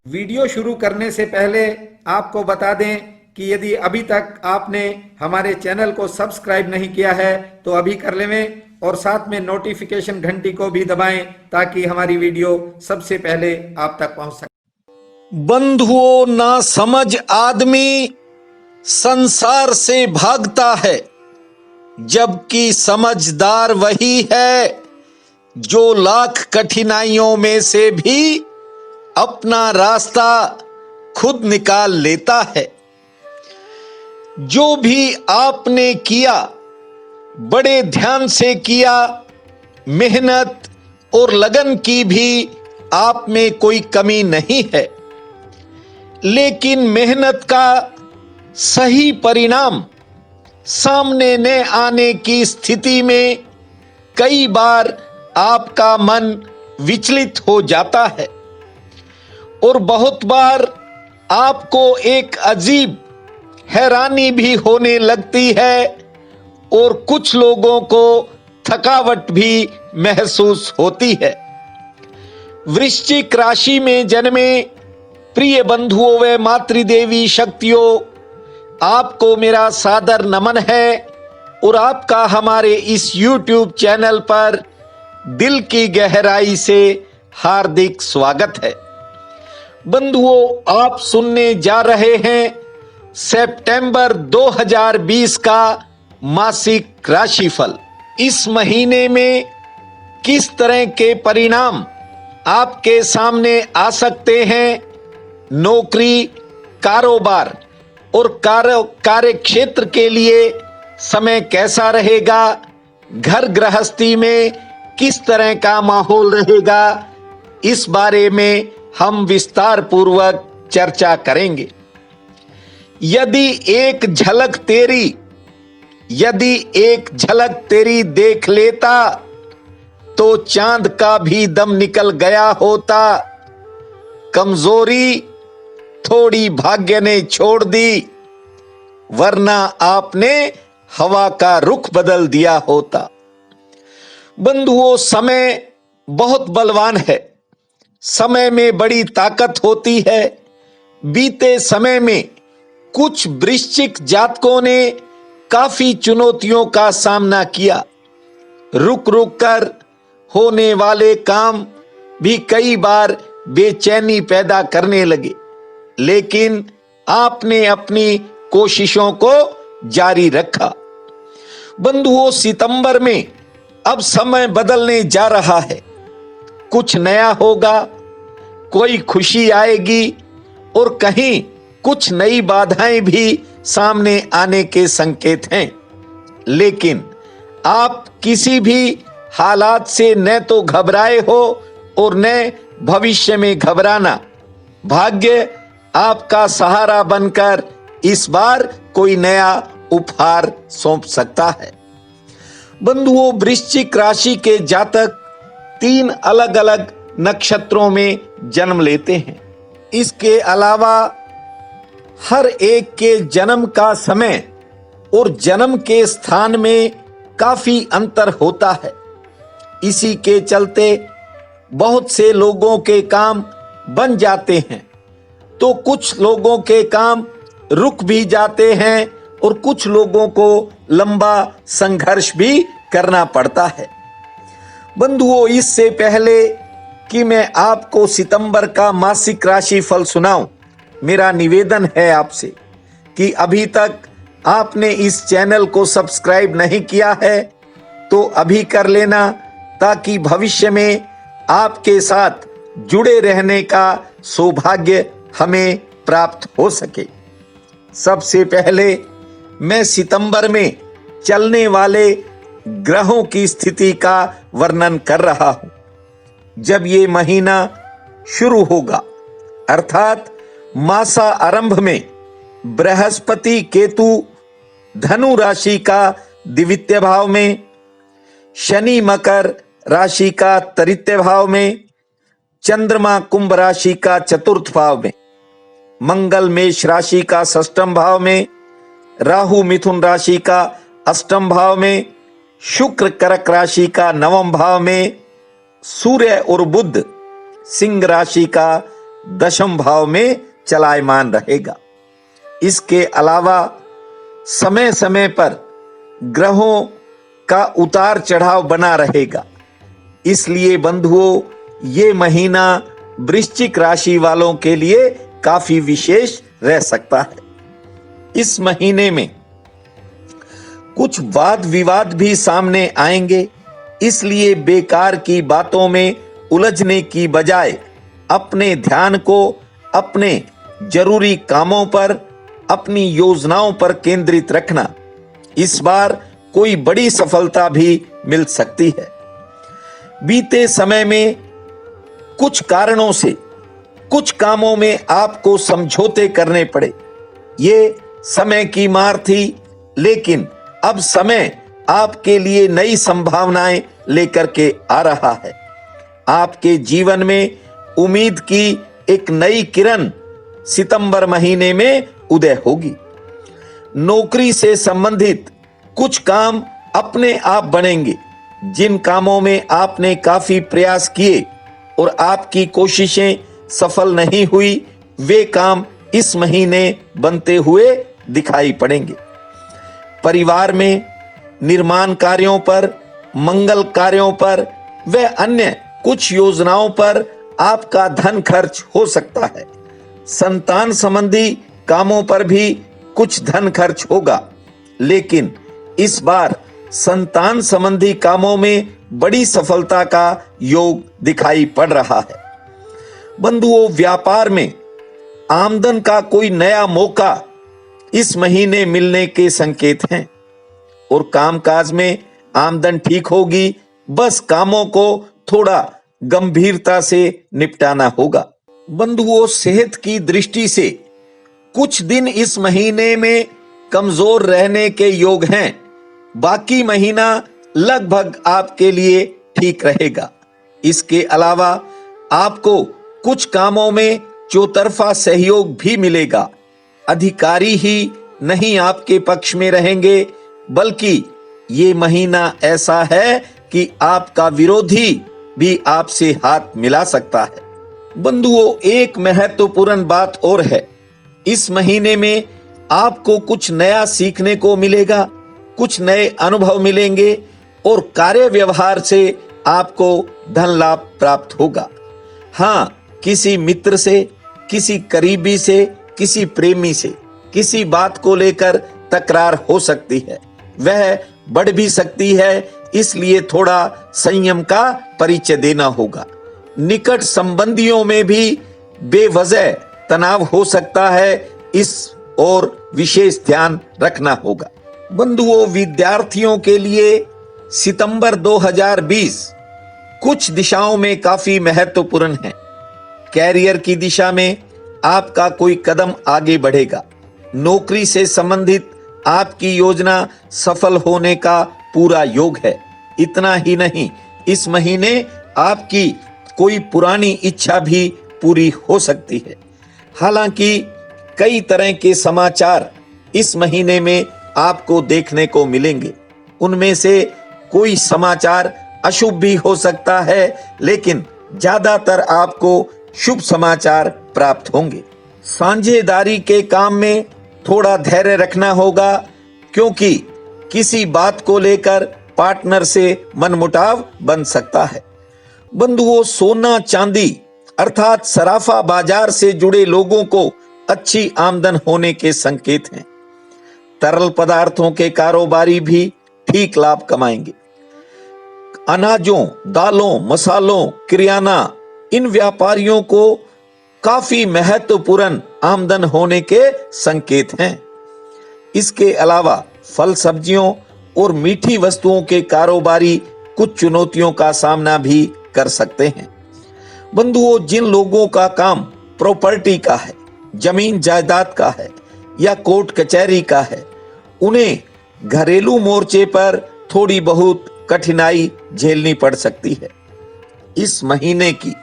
Video शुरू करने से पहले आपको बता दें कि यदि अभी तक आपने हमारे चैनल को सब्सक्राइब नहीं किया है तो अभी कर लें और साथ में नोटिफिकेशन घंटी को भी दबाएं ताकि हमारी वीडियो सबसे पहले आप तक पहुंच सके। बंधुओं, ना समझ आदमी संसार से भागता है, जबकि समझदार वही है जो लाख कठिनाइयों में से भी अपना रास्ता खुद निकाल लेता है। जो भी आपने किया बड़े ध्यान से किया, मेहनत और लगन की भी आप में कोई कमी नहीं है, लेकिन मेहनत का सही परिणाम सामने न आने की स्थिति में कई बार आपका मन विचलित हो जाता है और बहुत बार आपको एक अजीब हैरानी भी होने लगती है और कुछ लोगों को थकावट भी महसूस होती है। वृश्चिक राशि में जन्मे प्रिय बंधुओं व मातृदेवी शक्तियों, आपको मेरा सादर नमन है और आपका हमारे इस YouTube चैनल पर दिल की गहराई से हार्दिक स्वागत है। बंधुओं, आप सुनने जा रहे हैं सितंबर 2020 का मासिक राशिफल। इस महीने में किस तरह के परिणाम आपके सामने आ सकते हैं, नौकरी, कारोबार और कार्य क्षेत्र के लिए समय कैसा रहेगा, घर गृहस्थी में किस तरह का माहौल रहेगा, इस बारे में हम विस्तार पूर्वक चर्चा करेंगे। यदि एक झलक तेरी देख लेता तो चांद का भी दम निकल गया होता। कमजोरी थोड़ी भाग्य ने छोड़ दी, वरना आपने हवा का रुख बदल दिया होता। बंधुओं, समय बहुत बलवान है, समय में बड़ी ताकत होती है। बीते समय में कुछ वृश्चिक जातकों ने काफी चुनौतियों का सामना किया। रुक रुक कर होने वाले काम भी कई बार बेचैनी पैदा करने लगे, लेकिन आपने अपनी कोशिशों को जारी रखा। बंधुओं, सितंबर में अब समय बदलने जा रहा है। कुछ नया होगा, कोई खुशी आएगी और कहीं कुछ नई बाधाएं भी सामने आने के संकेत हैं। लेकिन आप किसी भी हालात से न तो घबराए हो और न भविष्य में घबराना। भाग्य आपका सहारा बनकर इस बार कोई नया उपहार सौंप सकता है। बंधुओं, वृश्चिक राशि के जातक 3 अलग अलग नक्षत्रों में जन्म लेते हैं। इसके अलावा हर एक के जन्म का समय और जन्म के स्थान में काफी अंतर होता है। इसी के चलते बहुत से लोगों के काम बन जाते हैं तो कुछ लोगों के काम रुक भी जाते हैं और कुछ लोगों को लंबा संघर्ष भी करना पड़ता है। बंधुओं, इससे पहले कि मैं आपको सितंबर का मासिक राशि फल सुनाऊं, मेरा निवेदन है आपसे कि अभी तक आपने इस चैनल को सब्सक्राइब नहीं किया है तो अभी कर लेना, ताकि भविष्य में आपके साथ जुड़े रहने का सौभाग्य हमें प्राप्त हो सके। सबसे पहले मैं सितंबर में चलने वाले ग्रहों की स्थिति का वर्णन कर रहा हूं। जब ये महीना शुरू होगा, अर्थात मासा आरंभ में बृहस्पति केतु धनु राशि का द्वितीय भाव में, शनि मकर राशि का तृतीय भाव में, चंद्रमा कुंभ राशि का चतुर्थ भाव में, मंगल मेष राशि का षष्ठम भाव में, राहु मिथुन राशि का अष्टम भाव में, शुक्र कर्क राशि का नवम भाव में, सूर्य और बुध सिंह राशि का दशम भाव में चलायमान रहेगा। इसके अलावा समय समय पर ग्रहों का उतार चढ़ाव बना रहेगा। इसलिए बंधुओं, ये महीना वृश्चिक राशि वालों के लिए काफी विशेष रह सकता है। इस महीने में कुछ वाद विवाद भी सामने आएंगे, इसलिए बेकार की बातों में उलझने की बजाय अपने ध्यान को अपने जरूरी कामों पर, अपनी योजनाओं पर केंद्रित रखना। इस बार कोई बड़ी सफलता भी मिल सकती है। बीते समय में कुछ कारणों से कुछ कामों में आपको समझौते करने पड़े। ये समय की मार थी, लेकिन अब समय आपके लिए नई संभावनाएं लेकर के आ रहा है। आपके जीवन में उम्मीद की एक नई किरण सितंबर महीने में उदय होगी। नौकरी से संबंधित कुछ काम अपने आप बनेंगे। जिन कामों में आपने काफी प्रयास किए और आपकी कोशिशें सफल नहीं हुई, वे काम इस महीने बनते हुए दिखाई पड़ेंगे। परिवार में निर्माण कार्यों पर, मंगल कार्यों पर व अन्य कुछ योजनाओं पर आपका धन खर्च हो सकता है। संतान संबंधी कामों पर भी कुछ धन खर्च होगा, लेकिन इस बार संतान संबंधी कामों में बड़ी सफलता का योग दिखाई पड़ रहा है। बंधुओं, व्यापार में आमदन का कोई नया मौका इस महीने मिलने के संकेत हैं और कामकाज में आमदन ठीक होगी। बस कामों को थोड़ा गंभीरता से निपटाना होगा। बंधुओं, सेहत की दृष्टि से कुछ दिन इस महीने में कमजोर रहने के योग हैं। बाकी महीना लगभग आपके लिए ठीक रहेगा। इसके अलावा आपको कुछ कामों में चौतरफा सहयोग भी मिलेगा। अधिकारी ही नहीं आपके पक्ष में रहेंगे, बल्कि ये महीना ऐसा है कि आपका विरोधी भी आपसे हाथ मिला सकता है। बंधुओं, एक महत्वपूर्ण बात और है। इस महीने में आपको कुछ नया सीखने को मिलेगा, कुछ नए अनुभव मिलेंगे और कार्य व्यवहार से आपको धन लाभ प्राप्त होगा। हाँ, किसी मित्र से, किसी करीबी से, किसी प्रेमी से किसी बात को लेकर तकरार हो सकती है, वह बढ़ भी सकती है। इसलिए थोड़ा संयम का परिचय देना होगा। निकट संबंधियों में भी बेवजह तनाव हो सकता है, इस और विशेष ध्यान रखना होगा। बंधुओं, विद्यार्थियों के लिए सितंबर 2020 कुछ दिशाओं में काफी महत्वपूर्ण है। कैरियर की दिशा में आपका कोई कदम आगे बढ़ेगा। नौकरी से संबंधित आपकी योजना सफल होने का पूरा योग है। इतना ही नहीं, इस महीने आपकी कोई पुरानी इच्छा भी पूरी हो सकती है। हालांकि कई तरह के समाचार इस महीने में आपको देखने को मिलेंगे। उनमें से कोई समाचार अशुभ भी हो सकता है, लेकिन ज्यादातर आपको शुभ समाचार प्राप्त होंगे। साझेदारी के काम में थोड़ा धैर्य रखना होगा, क्योंकि किसी बात को लेकर पार्टनर से मनमुटाव बन सकता है। बंधुओं, सोना चांदी अर्थात सराफा बाजार से जुड़े लोगों को अच्छी आमदन होने के संकेत हैं। तरल पदार्थों के कारोबारी भी ठीक लाभ कमाएंगे। अनाजों, दालों, मसालों, किराना, इन व्यापारियों को काफी महत्वपूर्ण आमदन होने के संकेत हैं। इसके अलावा फल, सब्जियों और मीठी वस्तुओं के कारोबारी कुछ चुनौतियों का सामना भी कर सकते हैं। बंधुओं, जिन लोगों का काम प्रॉपर्टी का है, जमीन जायदाद का है या कोर्ट कचहरी का है, उन्हें घरेलू मोर्चे पर थोड़ी बहुत कठिनाई झेलनी पड़ सकती है। इस महीने की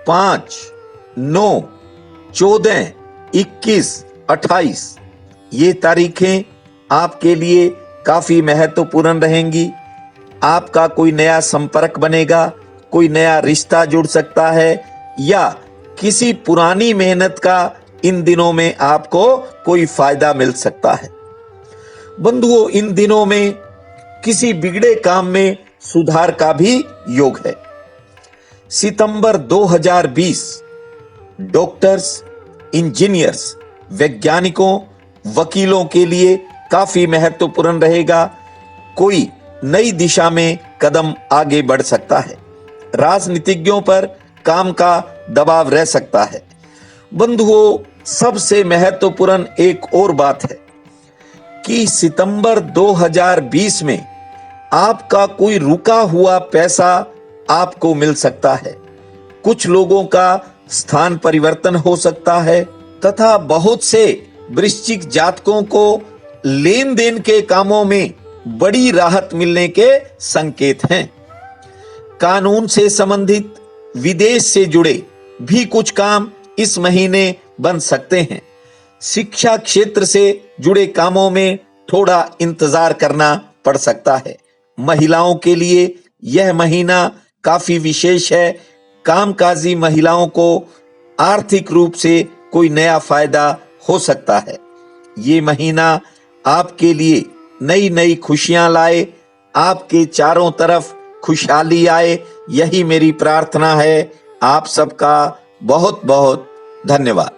5, 9, 14, 21, 28 ये तारीखें आपके लिए काफी महत्वपूर्ण रहेंगी। आपका कोई नया संपर्क बनेगा, कोई नया रिश्ता जुड़ सकता है या किसी पुरानी मेहनत का इन दिनों में आपको कोई फायदा मिल सकता है। बंधुओं, इन दिनों में किसी बिगड़े काम में सुधार का भी योग है। सितंबर 2020 डॉक्टर्स, इंजीनियर्स, वैज्ञानिकों, वकीलों के लिए काफी महत्वपूर्ण रहेगा। कोई नई दिशा में कदम आगे बढ़ सकता है। राजनीतिज्ञों पर काम का दबाव रह सकता है। बंधुओं, सबसे महत्वपूर्ण एक और बात है कि सितंबर 2020 में आपका कोई रुका हुआ पैसा आपको मिल सकता है। कुछ लोगों का स्थान परिवर्तन हो सकता है तथा बहुत से वृश्चिक जातकों को लेन देन के कामों में बड़ी राहत मिलने के संकेत हैं। कानून से संबंधित, विदेश से जुड़े भी कुछ काम इस महीने बन सकते हैं। शिक्षा क्षेत्र से जुड़े कामों में थोड़ा इंतजार करना पड़ सकता है। महिलाओं के लिए यह महीना काफी विशेष है। कामकाजी महिलाओं को आर्थिक रूप से कोई नया फायदा हो सकता है। ये महीना आपके लिए नई नई खुशियां लाए, आपके चारों तरफ खुशहाली आए, यही मेरी प्रार्थना है। आप सबका बहुत बहुत धन्यवाद।